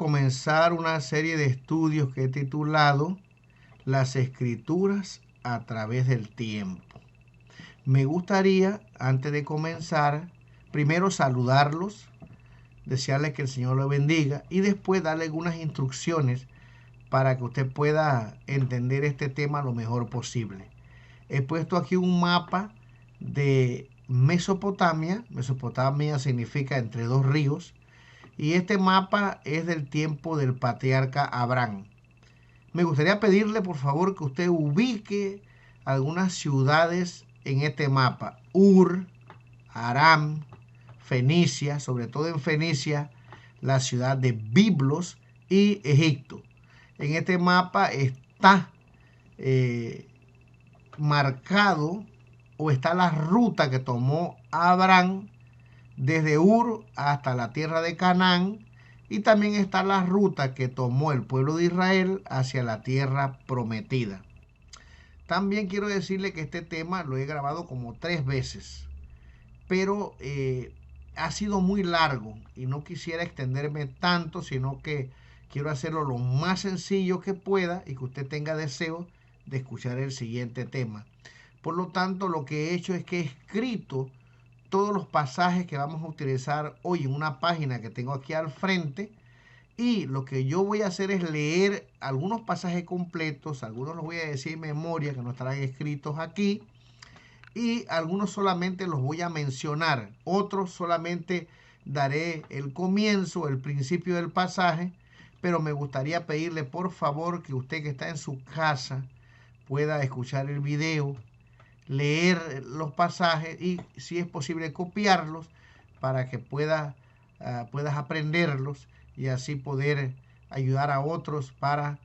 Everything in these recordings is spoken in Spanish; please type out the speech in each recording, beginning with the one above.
comenzar una serie de estudios que he titulado Las Escrituras a través del tiempo. Me gustaría, antes de comenzar, primero saludarlos, desearles que el Señor lo bendiga y después darle algunas instrucciones para que usted pueda entender este tema lo mejor posible. He puesto aquí un mapa de Mesopotamia. Mesopotamia significa entre dos ríos. Y este mapa es del tiempo del patriarca Abraham. Me gustaría pedirle por favor que usted ubique algunas ciudades en este mapa. Ur, Aram, Fenicia, sobre todo en Fenicia, la ciudad de Biblos y Egipto. En este mapa está marcado o está la ruta que tomó Abraham desde Ur hasta la tierra de Canaán, y también está la ruta que tomó el pueblo de Israel hacia la tierra prometida. También quiero decirle que este tema lo he grabado como 3 veces, pero ha sido muy largo y no quisiera extenderme tanto, sino que quiero hacerlo lo más sencillo que pueda y que usted tenga deseo de escuchar el siguiente tema. Por lo tanto, lo que he hecho es que he escrito todos los pasajes que vamos a utilizar hoy en una página que tengo aquí al frente, y lo que yo voy a hacer es leer algunos pasajes completos, algunos los voy a decir en memoria que no estarán escritos aquí, y algunos solamente los voy a mencionar, otros solamente daré el comienzo, el principio del pasaje, pero me gustaría pedirle por favor que usted que está en su casa pueda escuchar el video, leer los pasajes y si es posible copiarlos para que puedas aprenderlos y así poder ayudar a otros para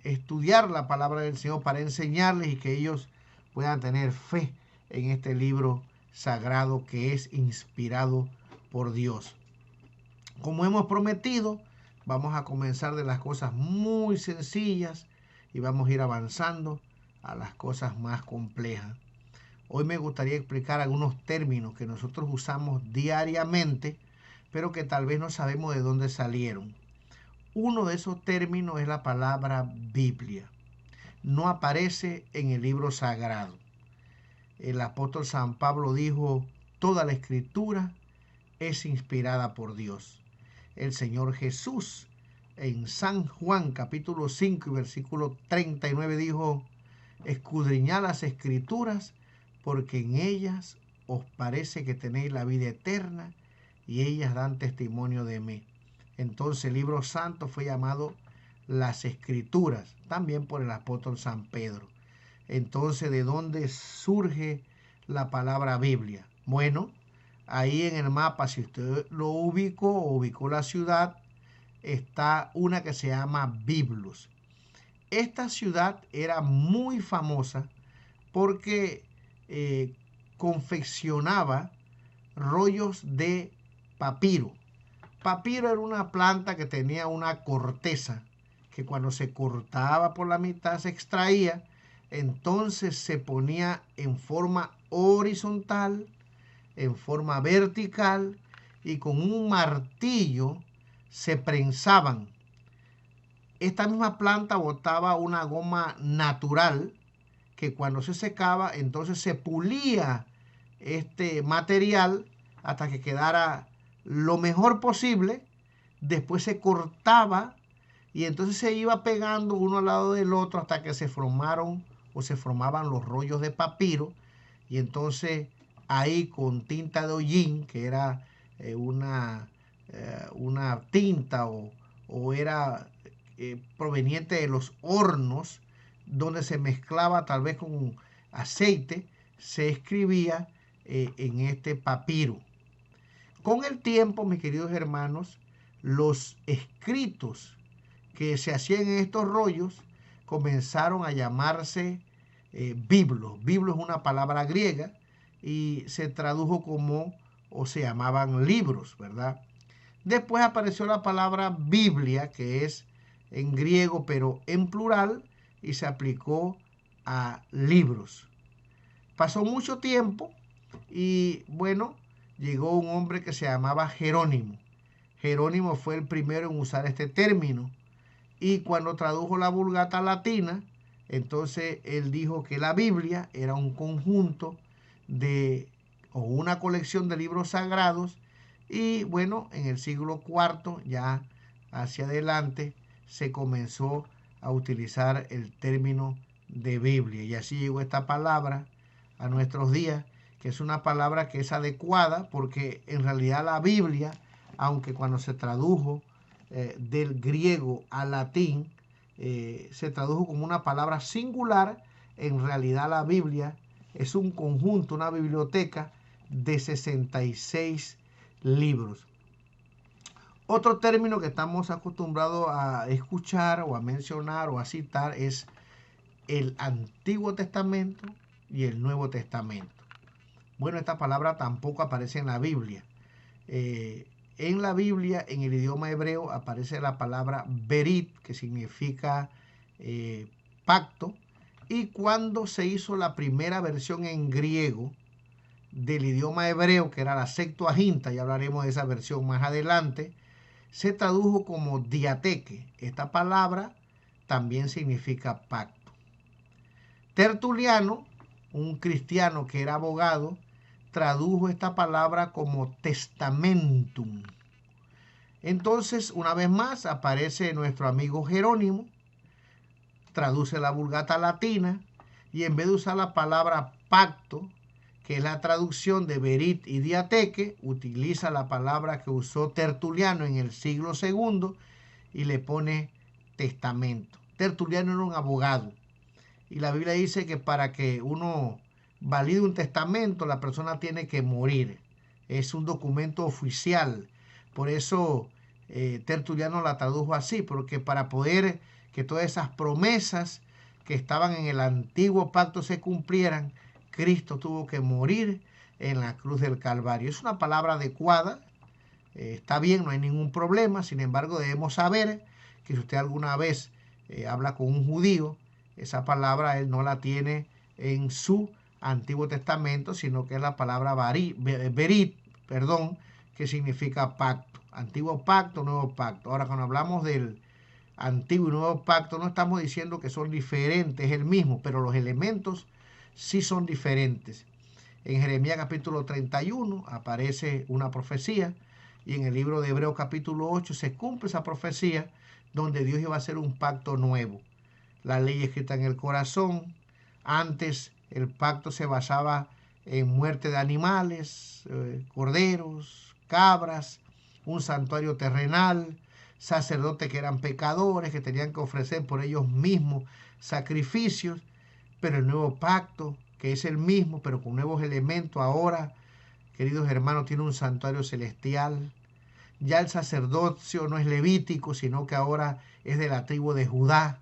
estudiar la palabra del Señor, para enseñarles y que ellos puedan tener fe en este libro sagrado que es inspirado por Dios. Como hemos prometido, vamos a comenzar de las cosas muy sencillas y vamos a ir avanzando a las cosas más complejas. Hoy me gustaría explicar algunos términos que nosotros usamos diariamente, pero que tal vez no sabemos de dónde salieron. Uno de esos términos es la palabra Biblia. No aparece en el libro sagrado. El apóstol San Pablo dijo, toda la escritura es inspirada por Dios. El Señor Jesús en San Juan capítulo 5 y versículo 39 dijo, escudriñad las escrituras porque en ellas os parece que tenéis la vida eterna y ellas dan testimonio de mí. Entonces el libro santo fue llamado las Escrituras, también por el apóstol San Pedro. Entonces, ¿de dónde surge la palabra Biblia? Bueno, ahí en el mapa, si usted lo ubicó la ciudad, está una que se llama Biblos. Esta ciudad era muy famosa porque confeccionaba rollos de papiro. Papiro era una planta que tenía una corteza que cuando se cortaba por la mitad se extraía, entonces se ponía en forma horizontal, en forma vertical y con un martillo se prensaban. Esta misma planta botaba una goma natural que cuando se secaba, entonces se pulía este material hasta que quedara lo mejor posible. Después se cortaba y entonces se iba pegando uno al lado del otro hasta que se formaban los rollos de papiro. Y entonces ahí con tinta de hollín, que era una tinta o era proveniente de los hornos, donde se mezclaba tal vez con aceite, se escribía en este papiro. Con el tiempo, mis queridos hermanos, los escritos que se hacían en estos rollos comenzaron a llamarse biblos. Biblo es una palabra griega y se tradujo como, o se llamaban libros, ¿verdad? Después apareció la palabra Biblia, que es en griego, pero en plural, y se aplicó a libros. Pasó mucho tiempo y bueno, llegó un hombre que se llamaba Jerónimo. Jerónimo fue el primero en usar este término. Y cuando tradujo la Vulgata latina, entonces él dijo que la Biblia era un conjunto o una colección de libros sagrados. Y bueno, en el siglo IV, ya hacia adelante, se comenzó a utilizar el término de Biblia. Y así llegó esta palabra a nuestros días, que es una palabra que es adecuada porque en realidad la Biblia, aunque cuando se tradujo del griego al latín, se tradujo como una palabra singular, en realidad la Biblia es un conjunto, una biblioteca de 66 libros. Otro término que estamos acostumbrados a escuchar o a mencionar o a citar es el Antiguo Testamento y el Nuevo Testamento. Bueno, esta palabra tampoco aparece en la Biblia. En la Biblia, en el idioma hebreo, aparece la palabra berit, que significa pacto. Y cuando se hizo la primera versión en griego del idioma hebreo, que era la Septuaginta, ya hablaremos de esa versión más adelante, se tradujo como diateque. Esta palabra también significa pacto. Tertuliano, un cristiano que era abogado, tradujo esta palabra como testamentum. Entonces, una vez más, aparece nuestro amigo Jerónimo, traduce la Vulgata latina y en vez de usar la palabra pacto, que es la traducción de berit y diateque, utiliza la palabra que usó Tertuliano en el siglo II y le pone testamento. Tertuliano era un abogado y la Biblia dice que para que uno valide un testamento, la persona tiene que morir. Es un documento oficial. Por eso Tertuliano la tradujo así, porque para poder que todas esas promesas que estaban en el antiguo pacto se cumplieran, Cristo tuvo que morir en la cruz del Calvario. Es una palabra adecuada, está bien, no hay ningún problema. Sin embargo, debemos saber que si usted alguna vez habla con un judío, esa palabra él no la tiene en su Antiguo Testamento, sino que es la palabra berit, que significa pacto. Antiguo pacto, nuevo pacto. Ahora, cuando hablamos del Antiguo y Nuevo Pacto, no estamos diciendo que son diferentes, es el mismo, pero los elementos sí son diferentes. En Jeremías capítulo 31 aparece una profecía y en el libro de Hebreos capítulo 8 se cumple esa profecía donde Dios iba a hacer un pacto nuevo. La ley escrita en el corazón. Antes el pacto se basaba en muerte de animales, corderos, cabras, un santuario terrenal, sacerdotes que eran pecadores, que tenían que ofrecer por ellos mismos sacrificios. Pero el nuevo pacto, que es el mismo, pero con nuevos elementos ahora, queridos hermanos, tiene un santuario celestial. Ya el sacerdocio no es levítico, sino que ahora es de la tribu de Judá.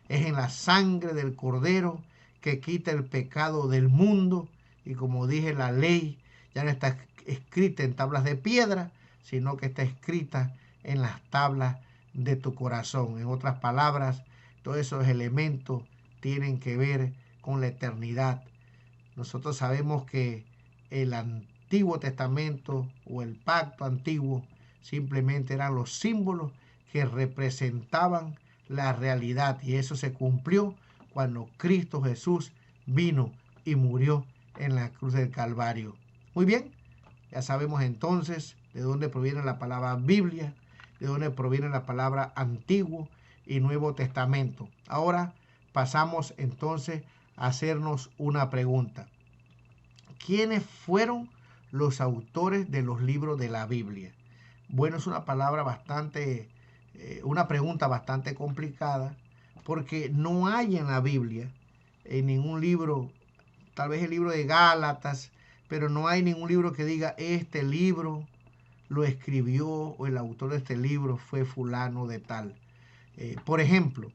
Es en la sangre del Cordero que quita el pecado del mundo. Y como dije, la ley ya no está escrita en tablas de piedra, sino que está escrita en las tablas de tu corazón. En otras palabras, todos esos elementos tienen que ver con la eternidad. Nosotros sabemos que el Antiguo Testamento o el Pacto Antiguo simplemente eran los símbolos que representaban la realidad, y eso se cumplió cuando Cristo Jesús vino y murió en la cruz del Calvario. Muy bien, ya sabemos entonces de dónde proviene la palabra Biblia, de dónde proviene la palabra Antiguo y Nuevo Testamento. Ahora pasamos entonces a hacernos una pregunta. ¿Quiénes fueron los autores de los libros de la Biblia? Bueno, es una pregunta bastante complicada, porque no hay en la Biblia, en ningún libro, tal vez el libro de Gálatas, pero no hay ningún libro que diga este libro lo escribió o el autor de este libro fue fulano de tal. Por ejemplo,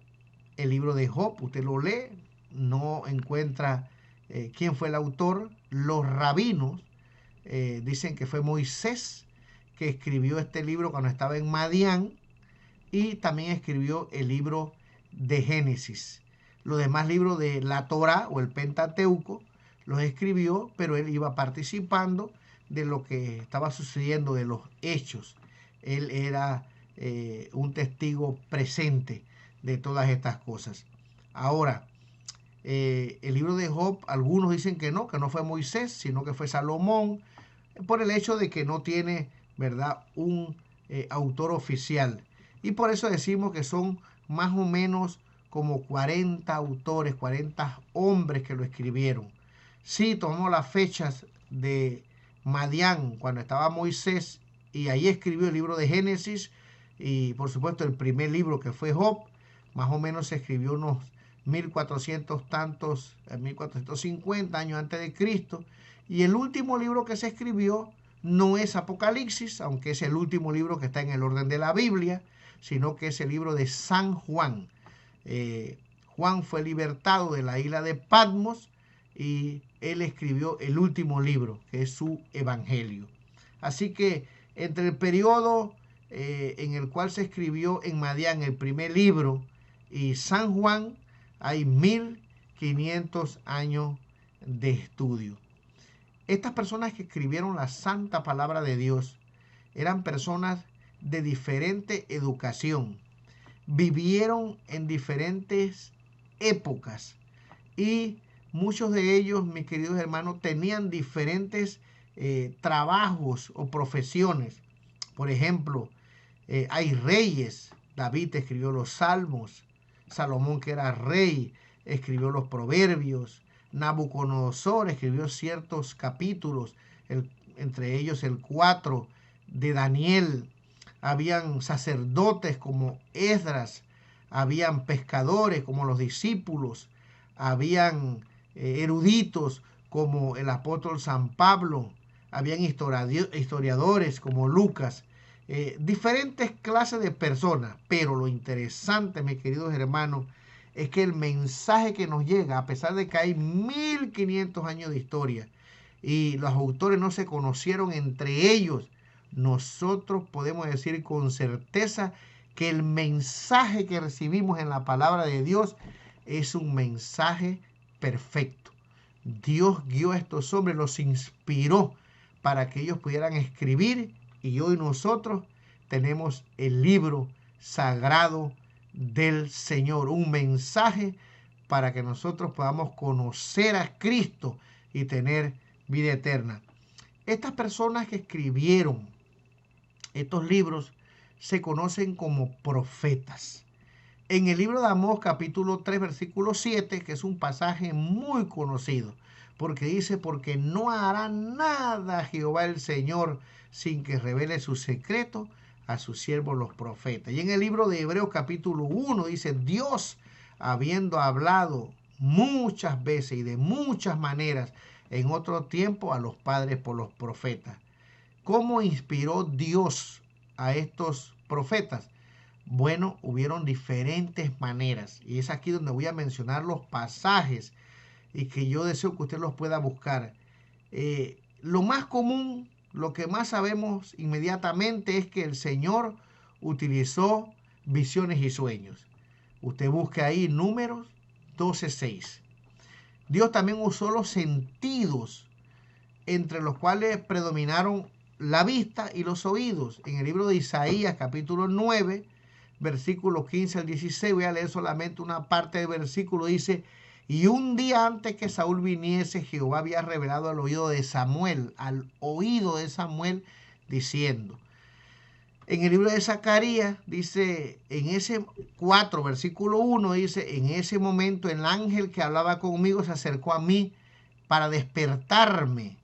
el libro de Job, usted lo lee, no encuentra quién fue el autor. Los rabinos dicen que fue Moisés que escribió este libro cuando estaba en Madián, y también escribió el libro de Génesis. Los demás libros de la Torá o el Pentateuco los escribió, pero él iba participando de lo que estaba sucediendo, de los hechos él era un testigo presente de todas estas cosas. Ahora, el libro de Job, algunos dicen que no fue Moisés, sino que fue Salomón, por el hecho de que no tiene, ¿verdad?, un autor oficial. Y por eso decimos que son más o menos como 40 autores, 40 hombres que lo escribieron. Sí, tomamos las fechas de Madián, cuando estaba Moisés, y ahí escribió el libro de Génesis, y por supuesto el primer libro que fue Job, más o menos se escribió unos 1400 tantos, 1450 años antes de Cristo, y el último libro que se escribió no es Apocalipsis, aunque es el último libro que está en el orden de la Biblia, sino que es el libro de San Juan. Juan fue libertado de la isla de Patmos y él escribió el último libro, que es su Evangelio. Así que entre el periodo en el cual se escribió en Madián el primer libro y San Juan, hay 1500 años de estudio. Estas personas que escribieron la santa palabra de Dios eran personas de diferente educación, vivieron en diferentes épocas y muchos de ellos, mis queridos hermanos, tenían diferentes trabajos o profesiones. Por ejemplo, hay reyes. David escribió los salmos. Salomón, que era rey, escribió los proverbios. Nabucodonosor escribió ciertos capítulos, entre ellos el 4 de Daniel. Habían sacerdotes como Esdras, habían pescadores como los discípulos, habían eruditos como el apóstol San Pablo, habían historiadores como Lucas, diferentes clases de personas. Pero lo interesante, mis queridos hermanos, es que el mensaje que nos llega, a pesar de que hay 1500 años de historia y los autores no se conocieron entre ellos, nosotros podemos decir con certeza que el mensaje que recibimos en la palabra de Dios es un mensaje perfecto. Dios guió a estos hombres, los inspiró para que ellos pudieran escribir, y hoy nosotros tenemos el libro sagrado del Señor, un mensaje para que nosotros podamos conocer a Cristo y tener vida eterna. Estas personas que escribieron estos libros se conocen como profetas. En el libro de Amós, capítulo 3, versículo 7, que es un pasaje muy conocido, porque dice: porque no hará nada Jehová el Señor sin que revele su secreto a sus siervos los profetas. Y en el libro de Hebreos, capítulo 1, dice: Dios, habiendo hablado muchas veces y de muchas maneras en otro tiempo a los padres por los profetas. ¿Cómo inspiró Dios a estos profetas? Bueno, hubieron diferentes maneras, y es aquí donde voy a mencionar los pasajes y que yo deseo que usted los pueda buscar. Lo más común, lo que más sabemos inmediatamente es que el Señor utilizó visiones y sueños. Usted busque ahí Números 12:6. Dios también usó los sentidos, entre los cuales predominaron la vista y los oídos. En el libro de Isaías, capítulo 9, versículos 15 al 16, voy a leer solamente una parte del versículo. Dice: y un día antes que Saúl viniese, Jehová había revelado al oído de Samuel, diciendo. En el libro de Zacarías dice, en ese 4, versículo 1, dice: en ese momento el ángel que hablaba conmigo se acercó a mí para despertarme.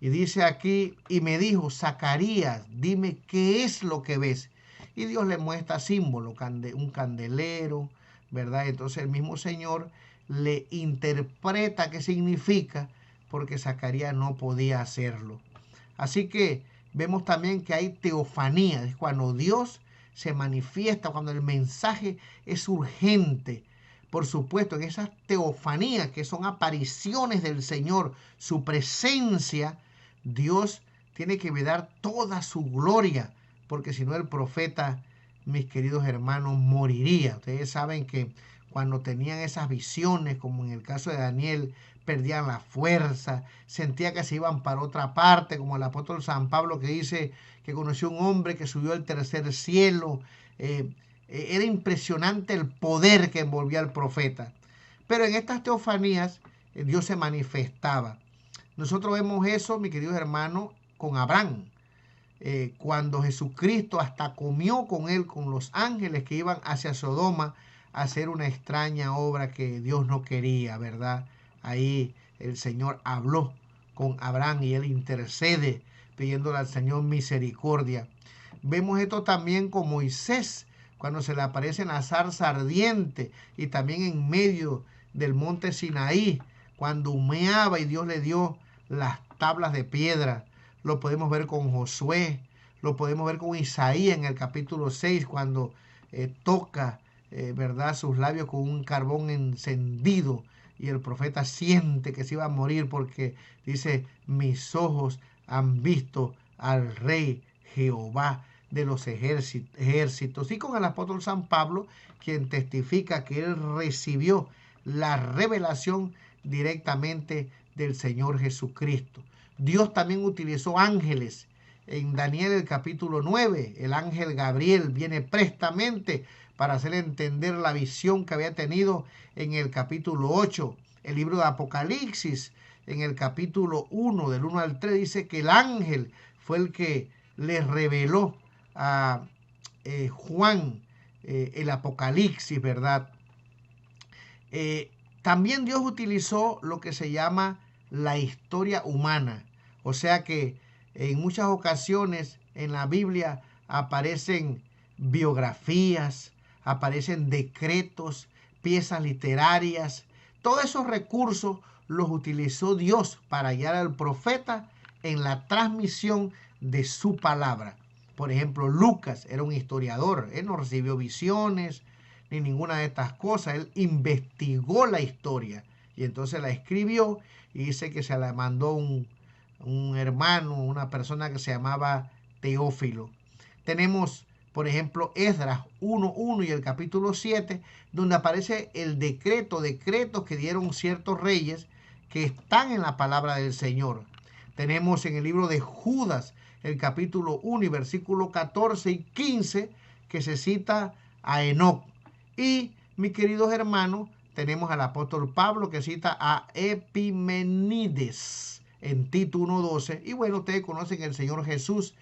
Y dice aquí: y me dijo: Zacarías, dime qué es lo que ves. Y Dios le muestra símbolo, un candelero, ¿verdad? Entonces el mismo Señor le interpreta qué significa, porque Zacarías no podía hacerlo. Así que vemos también que hay teofanía, es cuando Dios se manifiesta, cuando el mensaje es urgente. Por supuesto, en esas teofanías, que son apariciones del Señor, su presencia, Dios tiene que dar toda su gloria, porque si no el profeta, mis queridos hermanos, moriría. Ustedes saben que cuando tenían esas visiones, como en el caso de Daniel, perdían la fuerza, sentía que se iban para otra parte, como el apóstol San Pablo, que dice que conoció un hombre que subió al tercer cielo. Era impresionante el poder que envolvía al profeta. Pero en estas teofanías Dios se manifestaba. Nosotros vemos eso, mis queridos hermanos, con Abraham. Cuando Jesucristo hasta comió con él, con los ángeles que iban hacia Sodoma a hacer una extraña obra que Dios no quería, ¿verdad? Ahí el Señor habló con Abraham y él intercede pidiéndole al Señor misericordia. Vemos esto también con Moisés, cuando se le aparece en la zarza ardiente y también en medio del monte Sinaí, cuando humeaba y Dios le dio las tablas de piedra. Lo podemos ver con Josué, lo podemos ver con Isaías en el capítulo 6, cuando toca, ¿verdad?, sus labios con un carbón encendido y el profeta siente que se iba a morir porque dice, mis ojos han visto al Rey Jehová de los ejércitos. Y con el apóstol San Pablo, quien testifica que él recibió la revelación directamente del Señor Jesucristo. Dios también utilizó ángeles. En Daniel el capítulo 9, el ángel Gabriel viene prestamente para hacer entender la visión que había tenido en el capítulo 8. El libro de Apocalipsis, en el capítulo 1, del 1 al 3, dice que el ángel fue el que le reveló a Juan el Apocalipsis, ¿verdad? También Dios utilizó lo que se llama la historia humana. O sea que en muchas ocasiones en la Biblia aparecen biografías, aparecen decretos, piezas literarias. Todos esos recursos los utilizó Dios para guiar al profeta en la transmisión de su palabra. Por ejemplo, Lucas era un historiador. Él no recibió visiones ni ninguna de estas cosas. Él investigó la historia y entonces la escribió y dice que se la mandó un hermano, una persona que se llamaba Teófilo. Tenemos, por ejemplo, Esdras 1:1 y el capítulo 7, donde aparece el decretos que dieron ciertos reyes que están en la palabra del Señor. Tenemos en el libro de Judas, el capítulo 1 y versículo 14 y 15, que se cita a Enoc. Y, mis queridos hermanos, tenemos al apóstol Pablo que cita a Epimenides en Tito 1:12. Y bueno, ustedes conocen el Señor Jesús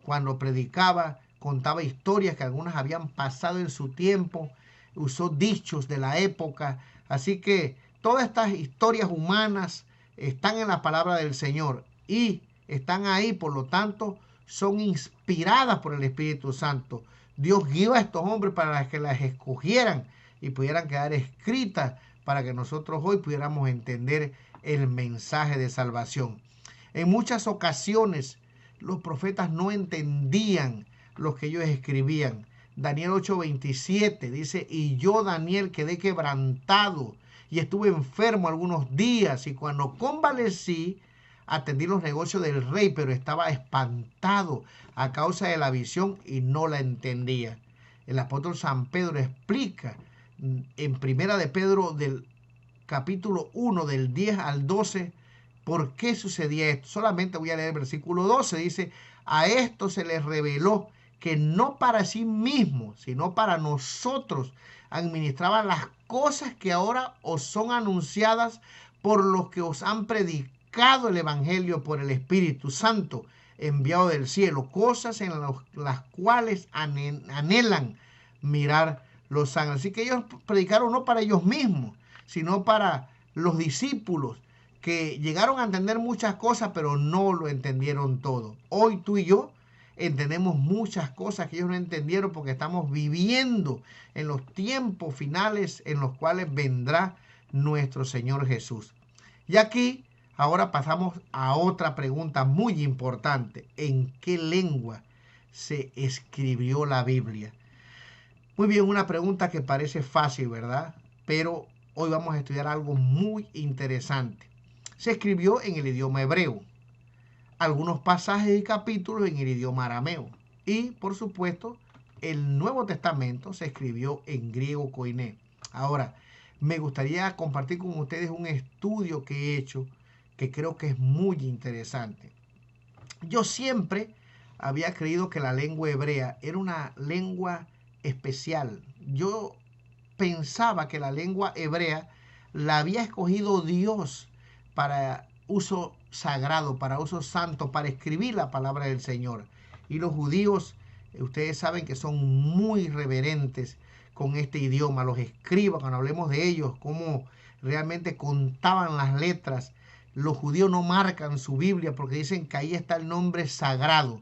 cuando predicaba, contaba historias que algunas habían pasado en su tiempo, usó dichos de la época. Así que todas estas historias humanas están en la palabra del Señor y están ahí, por lo tanto, son inspiradas por el Espíritu Santo. Dios guió a estos hombres para que las escogieran y pudieran quedar escritas para que nosotros hoy pudiéramos entender el mensaje de salvación. En muchas ocasiones los profetas no entendían lo que ellos escribían. Daniel 8:27 dice, y yo, Daniel, quedé quebrantado y estuve enfermo algunos días, y cuando convalecí, atendí los negocios del rey, pero estaba espantado a causa de la visión y no la entendía. El apóstol San Pedro explica en Primera de Pedro del capítulo 1 del 10 al 12 por qué sucedía esto. Solamente voy a leer el versículo 12. Dice, a esto se les reveló que no para sí mismos, sino para nosotros administraban las cosas que ahora os son anunciadas por los que os han predicado el Evangelio por el Espíritu Santo enviado del cielo, cosas en las cuales anhelan mirar los ángeles. Así que ellos predicaron no para ellos mismos, sino para los discípulos que llegaron a entender muchas cosas, pero no lo entendieron todo. Hoy tú y yo entendemos muchas cosas que ellos no entendieron porque estamos viviendo en los tiempos finales en los cuales vendrá nuestro Señor Jesús. Y aquí ahora pasamos a otra pregunta muy importante. ¿En qué lengua se escribió la Biblia? Muy bien, una pregunta que parece fácil, ¿verdad? Pero hoy vamos a estudiar algo muy interesante. Se escribió en el idioma hebreo, algunos pasajes y capítulos en el idioma arameo. Y, por supuesto, el Nuevo Testamento se escribió en griego koiné. Ahora, me gustaría compartir con ustedes un estudio que he hecho que creo que es muy interesante. Yo siempre había creído que la lengua hebrea era una lengua especial. Yo pensaba que la lengua hebrea la había escogido Dios para uso sagrado, para uso santo, para escribir la palabra del Señor. Y los judíos, ustedes saben que son muy reverentes con este idioma. Los escribas, cuando hablemos de ellos, cómo realmente contaban las letras. Los judíos no marcan su Biblia porque dicen que ahí está el nombre sagrado.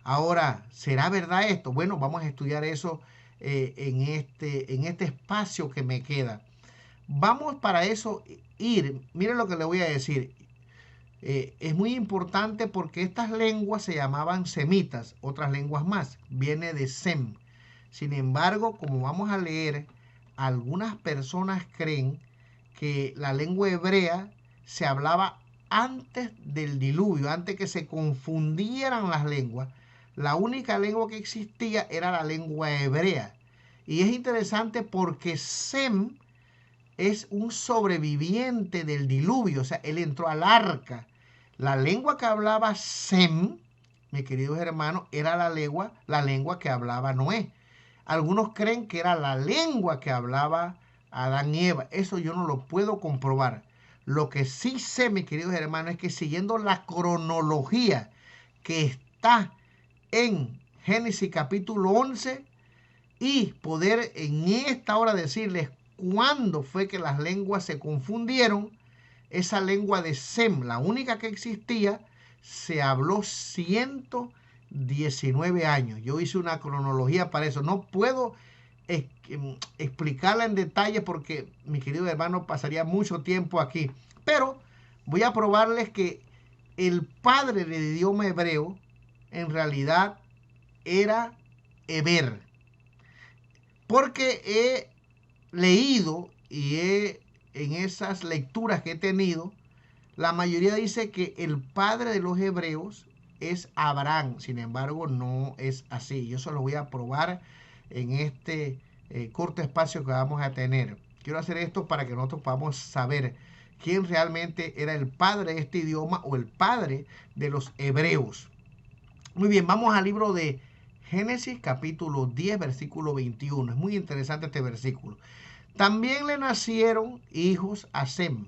Ahora, ¿será verdad esto? Bueno, vamos a estudiar eso en este espacio que me queda. Vamos para eso ir. Miren lo que le voy a decir. Es muy importante porque estas lenguas se llamaban semitas, otras lenguas más. Viene de Sem. Sin embargo, como vamos a leer, algunas personas creen que la lengua hebrea se hablaba antes del diluvio, antes que se confundieran las lenguas. La única lengua que existía era la lengua hebrea. Y es interesante porque Sem es un sobreviviente del diluvio, o sea, él entró al arca. La lengua que hablaba Sem, mis queridos hermanos, era la lengua que hablaba Noé. Algunos creen que era la lengua que hablaba Adán y Eva. Eso yo no lo puedo comprobar. Lo que sí sé, mis queridos hermanos, es que siguiendo la cronología que está en Génesis capítulo 11 y poder en esta hora decirles cuándo fue que las lenguas se confundieron, esa lengua de Sem, la única que existía, se habló 119 años. Yo hice una cronología para eso. No puedo explicarla en detalle porque, mi querido hermano, pasaría mucho tiempo aquí. Pero voy a probarles que el padre del idioma hebreo en realidad era Eber. Porque he leído en esas lecturas que he tenido, la mayoría dice que el padre de los hebreos es Abraham. Sin embargo, no es así. Yo se lo voy a probar en este corto espacio que vamos a tener. Quiero hacer esto para que nosotros podamos saber quién realmente era el padre de este idioma o el padre de los hebreos. Muy bien, vamos al libro de Génesis capítulo 10, versículo 21. Es muy interesante este versículo. También le nacieron hijos a Sem,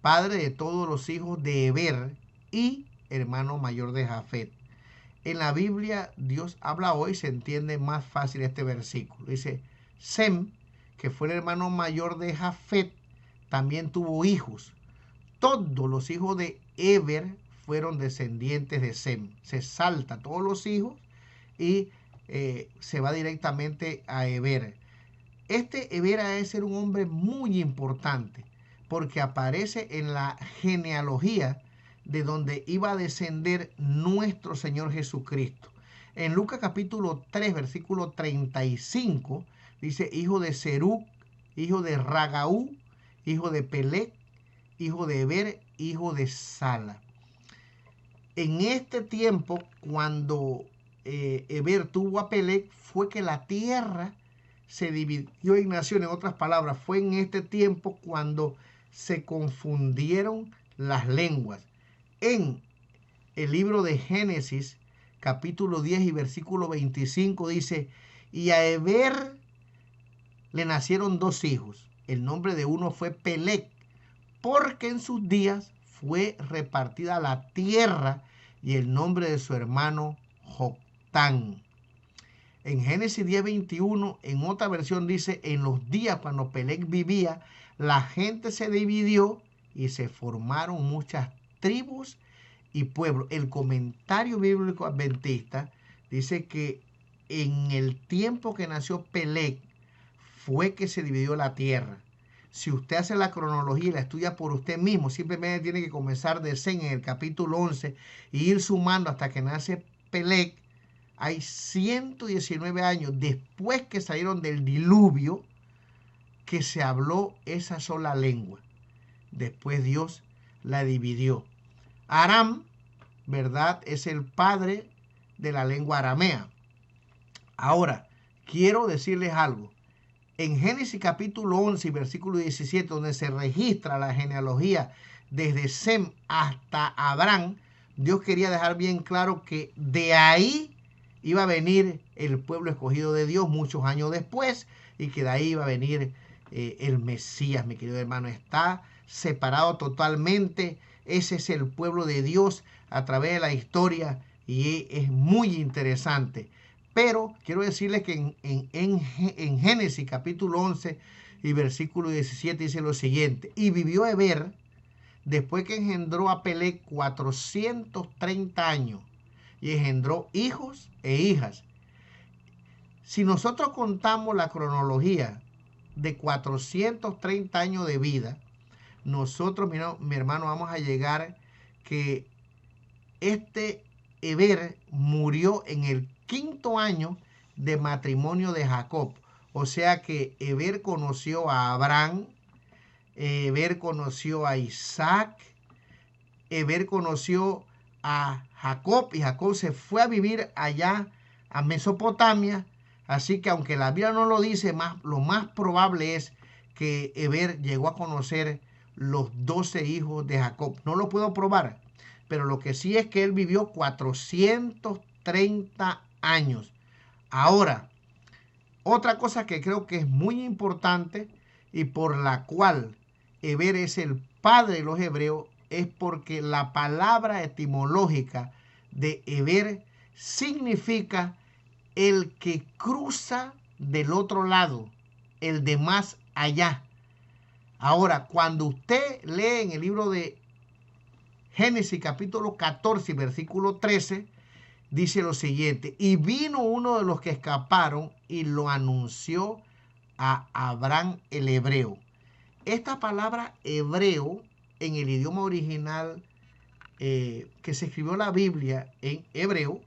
padre de todos los hijos de Eber y hermano mayor de Jafet. En la Biblia Dios habla hoy, se entiende más fácil este versículo. Dice, Sem, que fue el hermano mayor de Jafet, también tuvo hijos. Todos los hijos de Eber fueron descendientes de Sem. Se salta todos los hijos y se va directamente a Eber. Este Eber ha de ser un hombre muy importante porque aparece en la genealogía de donde iba a descender nuestro Señor Jesucristo. En Lucas capítulo 3, versículo 35, dice, hijo de Serug, hijo de Ragaú, hijo de Pelec, hijo de Eber, hijo de Sala. En este tiempo, cuando Eber tuvo a Pelec, fue que la tierra se dividió en naciones. En otras palabras, fue en este tiempo cuando se confundieron las lenguas. En el libro de Génesis, capítulo 10 y versículo 25, dice, y a Eber le nacieron dos hijos. El nombre de uno fue Pelec, porque en sus días fue repartida la tierra, y el nombre de su hermano Joctán. En Génesis 10:21, en otra versión dice, en los días cuando Pelec vivía, la gente se dividió y se formaron muchas tribus y pueblos. El comentario bíblico adventista dice que en el tiempo que nació Pelec fue que se dividió la tierra. Si usted hace la cronología y la estudia por usted mismo, simplemente tiene que comenzar de Sem en el capítulo 11 e ir sumando hasta que nace Pelec. Hay 119 años después que salieron del diluvio que se habló esa sola lengua. Después Dios la dividió. Aram, ¿verdad? Es el padre de la lengua aramea. Ahora, quiero decirles algo. En Génesis capítulo 11, versículo 17, donde se registra la genealogía desde Sem hasta Abraham, Dios quería dejar bien claro que de ahí iba a venir el pueblo escogido de Dios muchos años después, y que de ahí iba a venir el Mesías, mi querido hermano. Está separado totalmente. Ese es el pueblo de Dios a través de la historia, y es muy interesante. Pero quiero decirles que en Génesis capítulo 11 y versículo 17 dice lo siguiente: y vivió Heber, después que engendró a Peleg, 430 años, y engendró hijos e hijas. Si nosotros contamos la cronología de 430 años de vida, nosotros, mi hermano, vamos a llegar que este Heber murió en el 5.º año de matrimonio de Jacob. O sea que Heber conoció a Abraham, Heber conoció a Isaac, Heber conoció a Jacob, y Jacob se fue a vivir allá a Mesopotamia. Así que aunque la Biblia no lo dice, lo más probable es que Heber llegó a conocer los 12 hijos de Jacob. No lo puedo probar, pero lo que sí es que él vivió 430 años. Ahora, otra cosa que creo que es muy importante y por la cual Heber es el padre de los hebreos, es porque la palabra etimológica de Heber significa el que cruza del otro lado, el de más allá. Ahora, cuando usted lee en el libro de Génesis capítulo 14, versículo 13, dice lo siguiente: y vino uno de los que escaparon y lo anunció a Abraham el hebreo. Esta palabra hebreo en el idioma original que se escribió la Biblia en hebreo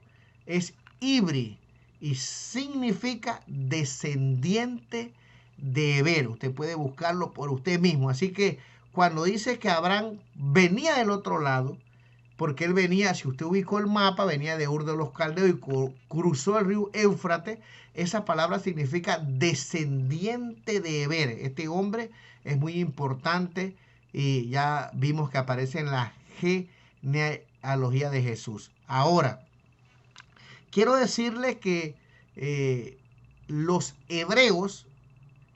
es ibri, y significa descendiente de Heber. Usted puede buscarlo por usted mismo. Así que cuando dice que Abraham venía del otro lado, porque él venía, si usted ubicó el mapa, venía de Ur de los Caldeos y cruzó el río Éufrates. Esa palabra significa descendiente de Heber. Este hombre es muy importante y ya vimos que aparece en la genealogía de Jesús. Ahora, quiero decirle que los hebreos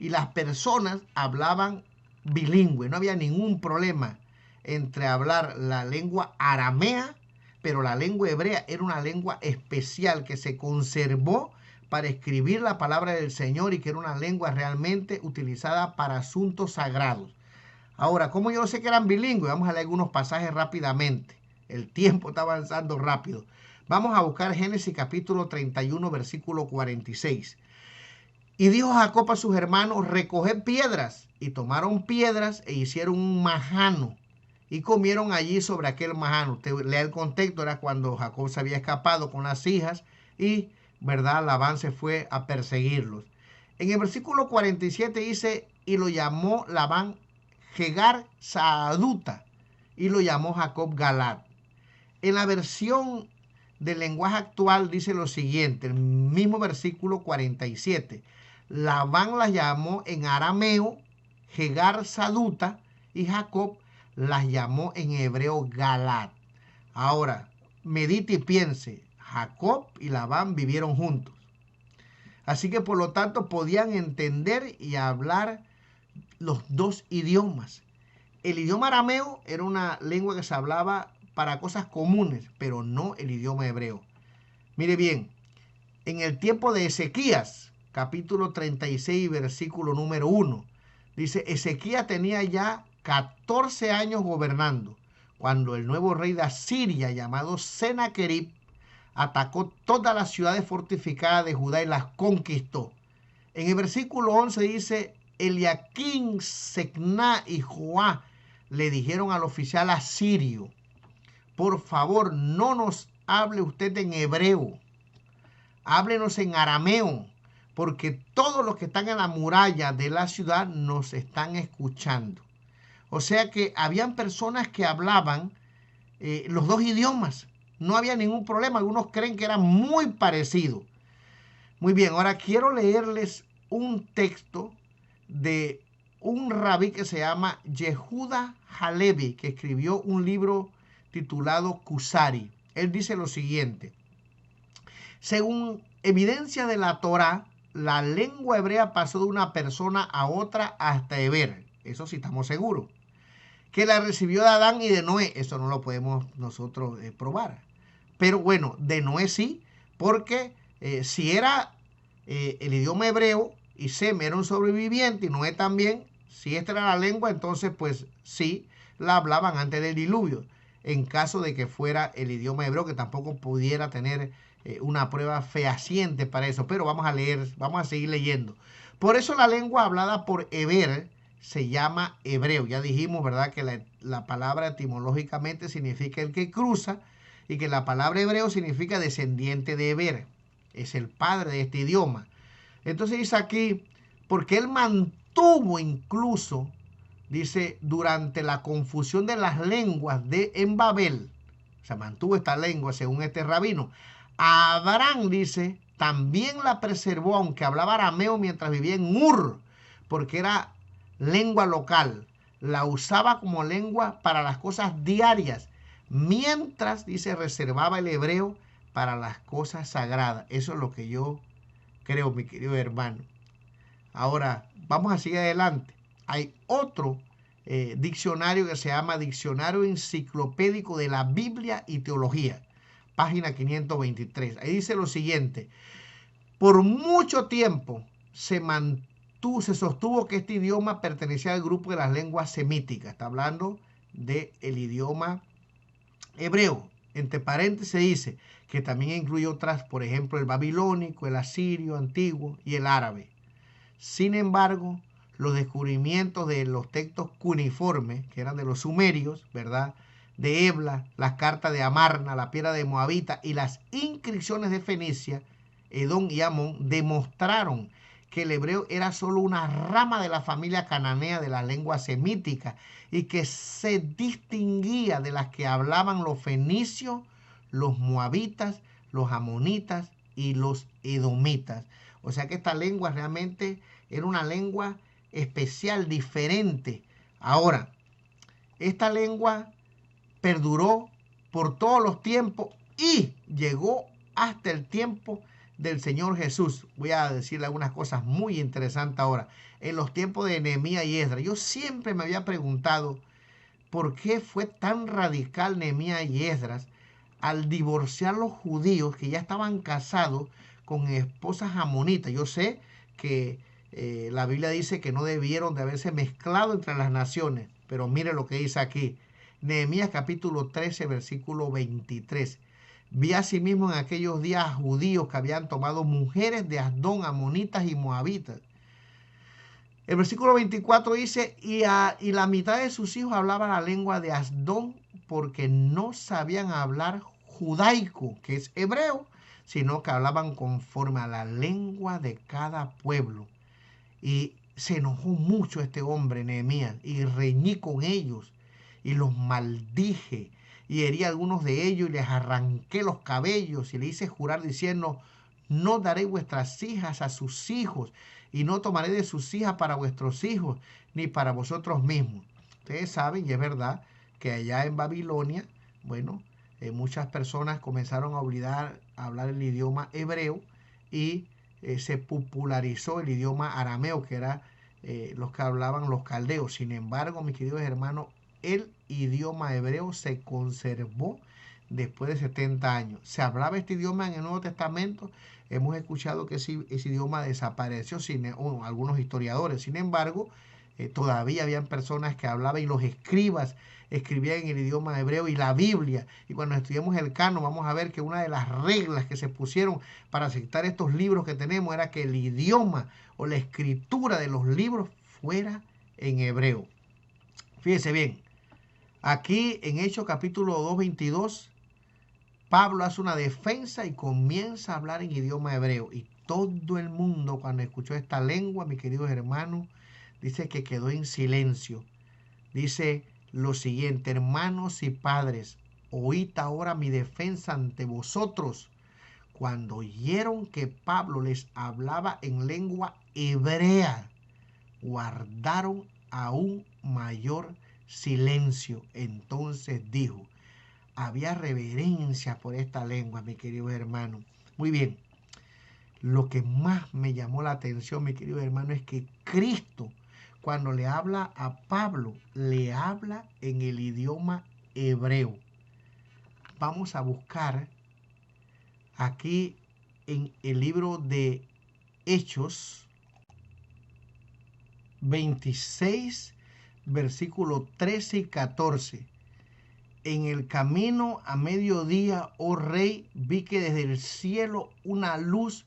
y las personas hablaban bilingüe. No había ningún problema entre hablar la lengua aramea, pero la lengua hebrea era una lengua especial que se conservó para escribir la palabra del Señor, y que era una lengua realmente utilizada para asuntos sagrados. Ahora, ¿cómo yo sé que eran bilingües? Vamos a leer algunos pasajes rápidamente. El tiempo está avanzando rápido. Vamos a buscar Génesis capítulo 31, versículo 46. Y dijo Jacob a sus hermanos: recoged piedras. Y tomaron piedras e hicieron un majano, y comieron allí sobre aquel majano. Usted lea el contexto, era cuando Jacob se había escapado con las hijas y, ¿verdad?, Labán se fue a perseguirlos. En el versículo 47 dice: y lo llamó Labán Jegar Saaduta, y lo llamó Jacob Galad. En la versión del lenguaje actual dice lo siguiente, el mismo versículo 47. Labán las llamó en arameo Jegar Saduta, y Jacob las llamó en hebreo Galad. Ahora, medite y piense, Jacob y Labán vivieron juntos. Así que por lo tanto podían entender y hablar los dos idiomas. El idioma arameo era una lengua que se hablaba para cosas comunes, pero no el idioma hebreo. Mire bien, en el tiempo de Ezequías, capítulo 36, versículo número 1, dice: Ezequías tenía ya 14 años gobernando cuando el nuevo rey de Asiria, llamado Sennacherib, atacó todas las ciudades fortificadas de Judá y las conquistó. En el versículo 11 dice: Eliaquim, Secná y Joá le dijeron al oficial asirio: por favor, no nos hable usted en hebreo, háblenos en arameo, porque todos los que están en la muralla de la ciudad nos están escuchando. O sea que habían personas que hablaban los dos idiomas. No había ningún problema. Algunos creen que era muy parecido. Muy bien, ahora quiero leerles un texto de un rabí que se llama Yehuda Halevi, que escribió un libro titulado Kusari. Él dice lo siguiente: según evidencia de la Torá, la lengua hebrea pasó de una persona a otra hasta Eber. Eso sí estamos seguros. Que la recibió de Adán y de Noé. Eso no lo podemos nosotros probar. Pero bueno, de Noé sí, porque si era el idioma hebreo y Sem era un sobreviviente y Noé también, si esta era la lengua, entonces pues sí, la hablaban antes del diluvio. En caso de que fuera el idioma hebreo, que tampoco pudiera tener una prueba fehaciente para eso. Pero vamos a leer, vamos a seguir leyendo. Por eso la lengua hablada por Eber se llama hebreo. Ya dijimos, ¿verdad?, que la palabra etimológicamente significa el que cruza y que la palabra hebreo significa descendiente de Eber. Es el padre de este idioma. Entonces dice aquí, porque él mantuvo incluso, dice, durante la confusión de las lenguas en Babel, se mantuvo esta lengua según este rabino. Abraham, dice, también la preservó, aunque hablaba arameo mientras vivía en Ur, porque era lengua local. La usaba como lengua para las cosas diarias, mientras, dice, reservaba el hebreo para las cosas sagradas. Eso es lo que yo creo, mi querido hermano. Ahora, vamos a seguir adelante. Hay otro diccionario que se llama Diccionario Enciclopédico de la Biblia y Teología, página 523. Ahí dice lo siguiente: por mucho tiempo se sostuvo que este idioma pertenecía al grupo de las lenguas semíticas. Está hablando del idioma hebreo. Entre paréntesis dice que también incluye otras, por ejemplo, el babilónico, el asirio antiguo y el árabe. Sin embargo, los descubrimientos de los textos cuneiformes, que eran de los sumerios, ¿verdad?, de Ebla, las cartas de Amarna, la piedra de Moabita y las inscripciones de Fenicia, Edom y Amón, demostraron que el hebreo era solo una rama de la familia cananea de la lengua semítica y que se distinguía de las que hablaban los fenicios, los moabitas, los amonitas y los edomitas. O sea que esta lengua realmente era una lengua especial, diferente. Ahora, esta lengua perduró por todos los tiempos y llegó hasta el tiempo del Señor Jesús. Voy a decirle algunas cosas muy interesantes ahora. En los tiempos de Nehemías y Esdras, yo siempre me había preguntado por qué fue tan radical Nehemías y Esdras al divorciar los judíos que ya estaban casados con esposas amonitas. Yo sé que la Biblia dice que no debieron de haberse mezclado entre las naciones, pero mire lo que dice aquí. Nehemías capítulo 13, versículo 23. Vi asimismo en aquellos días judíos que habían tomado mujeres de Asdón, amonitas y moabitas. El versículo 24 dice, y la mitad de sus hijos hablaban la lengua de Asdón porque no sabían hablar judaico, que es hebreo, sino que hablaban conforme a la lengua de cada pueblo. Y se enojó mucho este hombre, Nehemías, y reñí con ellos y los maldije y herí a algunos de ellos y les arranqué los cabellos y le hice jurar diciendo, no daré vuestras hijas a sus hijos y no tomaré de sus hijas para vuestros hijos ni para vosotros mismos. Ustedes saben, y es verdad, que allá en Babilonia, bueno, muchas personas comenzaron a hablar el idioma hebreo y se popularizó el idioma arameo, que era los que hablaban los caldeos. Sin embargo, mis queridos hermanos, el idioma hebreo se conservó después de 70 años. Se hablaba este idioma en el Nuevo Testamento. Hemos escuchado que ese idioma desapareció, algunos historiadores. Sin embargo, todavía habían personas que hablaban y los escribas escribían en el idioma hebreo y la Biblia. Y cuando estudiamos el canon vamos a ver que una de las reglas que se pusieron para aceptar estos libros que tenemos era que el idioma o la escritura de los libros fuera en hebreo. Fíjese bien, aquí en Hechos capítulo 2, 22, Pablo hace una defensa y comienza a hablar en idioma hebreo. Y todo el mundo cuando escuchó esta lengua, mis queridos hermanos, dice que quedó en silencio. Dice lo siguiente, hermanos y padres, oíd ahora mi defensa ante vosotros. Cuando oyeron que Pablo les hablaba en lengua hebrea, guardaron aún mayor silencio. Entonces dijo, había reverencia por esta lengua, mi querido hermano. Muy bien. Lo que más me llamó la atención, mi querido hermano, es que Cristo, cuando le habla a Pablo, le habla en el idioma hebreo. Vamos a buscar aquí en el libro de Hechos 26, versículos 13 y 14. En el camino a mediodía, oh rey, vi que desde el cielo una luz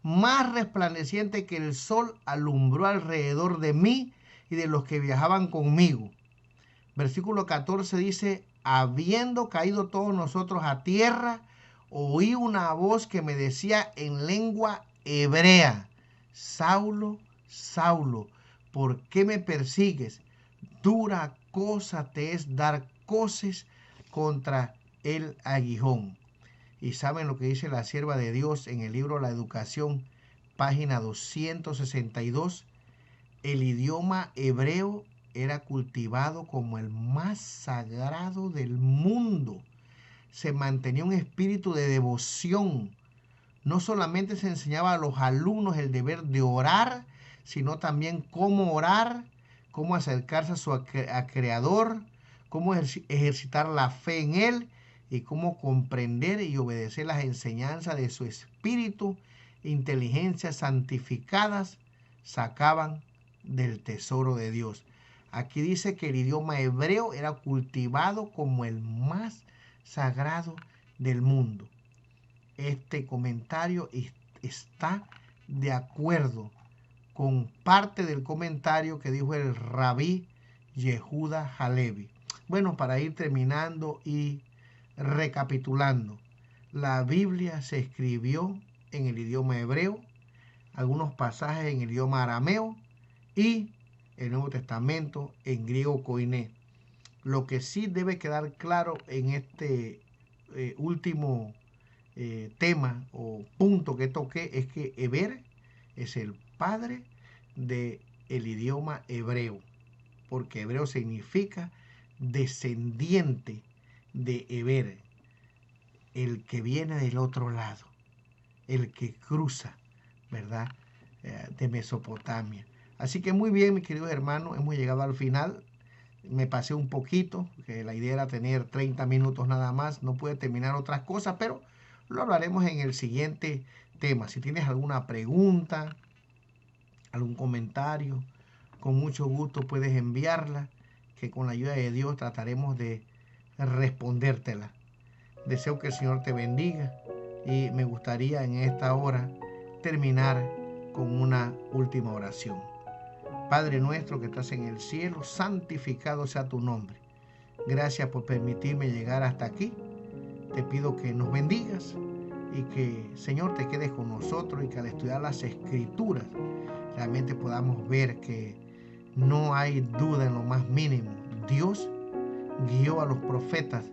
más resplandeciente que el sol alumbró alrededor de mí y de los que viajaban conmigo. Versículo 14 dice, habiendo caído todos nosotros a tierra, oí una voz que me decía en lengua hebrea, Saulo, Saulo, ¿por qué me persigues? Dura cosa te es dar coces contra el aguijón. Y saben lo que dice la sierva de Dios en el libro La Educación, página 262. El idioma hebreo era cultivado como el más sagrado del mundo. Se mantenía un espíritu de devoción. No solamente se enseñaba a los alumnos el deber de orar, sino también cómo orar, cómo acercarse a su creador, cómo ejercitar la fe en él y cómo comprender y obedecer las enseñanzas de su espíritu, inteligencias santificadas, sacaban del tesoro de Dios. Aquí dice que el idioma hebreo era cultivado como el más sagrado del mundo. Este comentario está de acuerdo con parte del comentario que dijo el rabí Yehuda Halevi. Bueno, para ir terminando y recapitulando, la Biblia se escribió en el idioma hebreo, algunos pasajes en el idioma arameo y el Nuevo Testamento en griego koiné. Lo que sí debe quedar claro en este último tema o punto que toqué es que Heber es el padre del idioma hebreo, porque hebreo significa descendiente de Heber, el que viene del otro lado, el que cruza, ¿verdad? De Mesopotamia. Así que muy bien, mis queridos hermanos, hemos llegado al final. Me pasé un poquito, que la idea era tener 30 minutos nada más, no pude terminar otras cosas, pero lo hablaremos en el siguiente tema. Si tienes alguna pregunta, algún comentario, con mucho gusto puedes enviarla, que con la ayuda de Dios trataremos de respondértela. Deseo que el Señor te bendiga y me gustaría en esta hora terminar con una última oración. Padre nuestro que estás en el cielo, santificado sea tu nombre. Gracias por permitirme llegar hasta aquí. Te pido que nos bendigas y que, Señor, te quedes con nosotros y que al estudiar las Escrituras realmente podamos ver que no hay duda en lo más mínimo. Dios guió a los profetas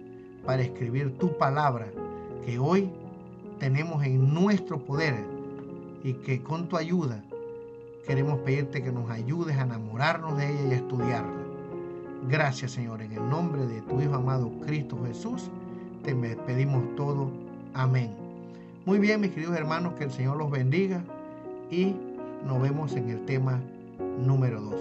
para escribir tu palabra que hoy tenemos en nuestro poder y que con tu ayuda queremos pedirte que nos ayudes a enamorarnos de ella y a estudiarla. Gracias, Señor, en el nombre de tu Hijo amado Cristo Jesús, te pedimos todo. Amén. Muy bien, mis queridos hermanos, que el Señor los bendiga y nos vemos en el tema número 2.